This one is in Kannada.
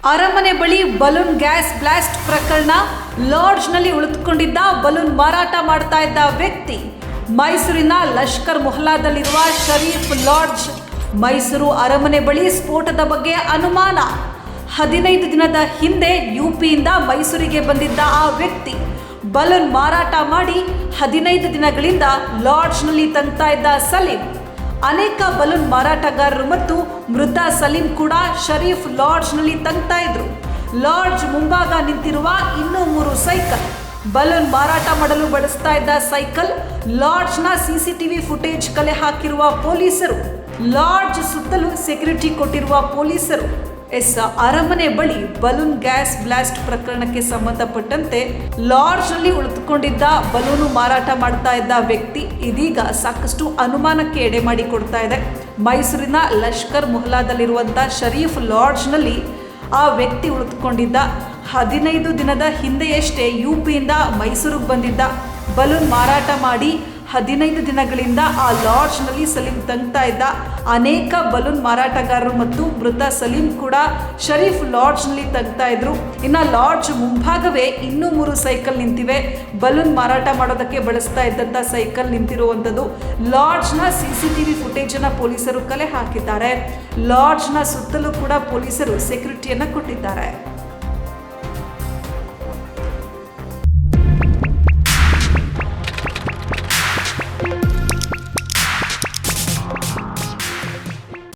ಅರಮನೆ ಬಳಿ ಬಲೂನ್ ಗ್ಯಾಸ್ ಬ್ಲಾಸ್ಟ್ ಪ್ರಕರಣ. ಲಾಡ್ಜ್ನಲ್ಲಿ ಉಳಿದುಕೊಂಡಿದ್ದ ಬಲೂನ್ ಮಾರಾಟ ಮಾಡ್ತಾ ಇದ್ದ ವ್ಯಕ್ತಿ ಮೈಸೂರಿನ ಲಷ್ಕರ್ ಮೊಹಲ್ಲಾದಲ್ಲಿರುವ ಶರೀಫ್ ಲಾಡ್ಜ್. ಮೈಸೂರು ಅರಮನೆ ಬಳಿ ಸ್ಫೋಟದ ಬಗ್ಗೆ ಅನುಮಾನ. 15 ದಿನದ ಹಿಂದೆ ಯುಪಿಯಿಂದ ಮೈಸೂರಿಗೆ ಬಂದಿದ್ದ ಆ ವ್ಯಕ್ತಿ ಬಲೂನ್ ಮಾರಾಟ ಮಾಡಿ 15 ದಿನಗಳಿಂದ ಲಾಡ್ಜ್ನಲ್ಲಿ ತಂಗ್ತಾ ಇದ್ದ ಸಲೀಂ. ಅನೇಕ ಬಲೂನ್ ಮಾರಾಟಗಾರರು ಮತ್ತು ಮೃತ ಸಲೀಂ ಕೂಡ ಶರೀಫ್ ಲಾಡ್ಜ್ನಲ್ಲಿ ತಂಗ್ತಾ ಇದ್ರು. ಲಾಡ್ಜ್ ಮುಂಭಾಗ ನಿಂತಿರುವ ಇನ್ನೂ 3 ಸೈಕಲ್. ಬಲೂನ್ ಮಾರಾಟ ಮಾಡಲು ಬಳಸ್ತಾ ಇದ್ದ ಸೈಕಲ್. ಲಾಡ್ಜ್ನ ಸಿಸಿಟಿವಿ ಫುಟೇಜ್ ಕಲೆ ಹಾಕಿರುವ ಪೊಲೀಸರು. ಲಾಡ್ಜ್ ಸುತ್ತಲೂ ಸೆಕ್ಯೂರಿಟಿ ಕೊಟ್ಟಿರುವ ಪೊಲೀಸರು. ಅರಮನೆ ಬಳಿ ಬಲೂನ್ ಗ್ಯಾಸ್ ಬ್ಲಾಸ್ಟ್ ಪ್ರಕರಣಕ್ಕೆ ಸಂಬಂಧಪಟ್ಟಂತೆ ಲಾಡ್ಜ್ನಲ್ಲಿ ಉಳಿದುಕೊಂಡಿದ್ದ ಬಲೂನು ಮಾರಾಟ ಮಾಡ್ತಾ ಇದ್ದ ವ್ಯಕ್ತಿ ಇದೀಗ ಸಾಕಷ್ಟು ಅನುಮಾನಕ್ಕೆ ಎಡೆ ಮಾಡಿಕೊಡ್ತಾ ಇದೆ. ಮೈಸೂರಿನ ಲಷ್ಕರ್ ಮೊಹಲ್ಲಾದಲ್ಲಿರುವಂಥ ಶರೀಫ್ ಲಾಡ್ಜ್ನಲ್ಲಿ ಆ ವ್ಯಕ್ತಿ ಉಳಿದುಕೊಂಡಿದ್ದ. 15 ದಿನದ ಹಿಂದೆಯಷ್ಟೇ ಯುಪಿಯಿಂದ ಮೈಸೂರಿಗೆ ಬಂದಿದ್ದ. ಬಲೂನ್ ಮಾರಾಟ ಮಾಡಿ 15 ದಿನಗಳಿಂದ ಆ ಲಾಡ್ಜ್ನಲ್ಲಿ ಸಲೀಂ ತಂಗ್ತಾ ಇದ್ದ. ಅನೇಕ ಬಲೂನ್ ಮಾರಾಟಗಾರರು ಮತ್ತು ಮೃತ ಸಲೀಂ ಕೂಡ ಶರೀಫ್ ಲಾಡ್ಜ್ನಲ್ಲಿ ತಂಗ್ತಾ ಇದ್ರು. ಇನ್ನು ಲಾಡ್ಜ್ ಮುಂಭಾಗವೇ ಇನ್ನೂ 3 ಸೈಕಲ್ ನಿಂತಿವೆ. ಬಲೂನ್ ಮಾರಾಟ ಮಾಡೋದಕ್ಕೆ ಬಳಸ್ತಾ ಇದ್ದಂಥ ಸೈಕಲ್ ನಿಂತಿರುವಂಥದ್ದು. ಲಾಡ್ಜ್ನ ಸಿಸಿಟಿವಿ ಫುಟೇಜನ್ನು ಪೊಲೀಸರು ಕಲೆ ಹಾಕಿದ್ದಾರೆ. ಲಾಡ್ಜ್ನ ಸುತ್ತಲೂ ಕೂಡ ಪೊಲೀಸರು ಸೆಕ್ಯೂರಿಟಿಯನ್ನು ಕೊಟ್ಟಿದ್ದಾರೆ.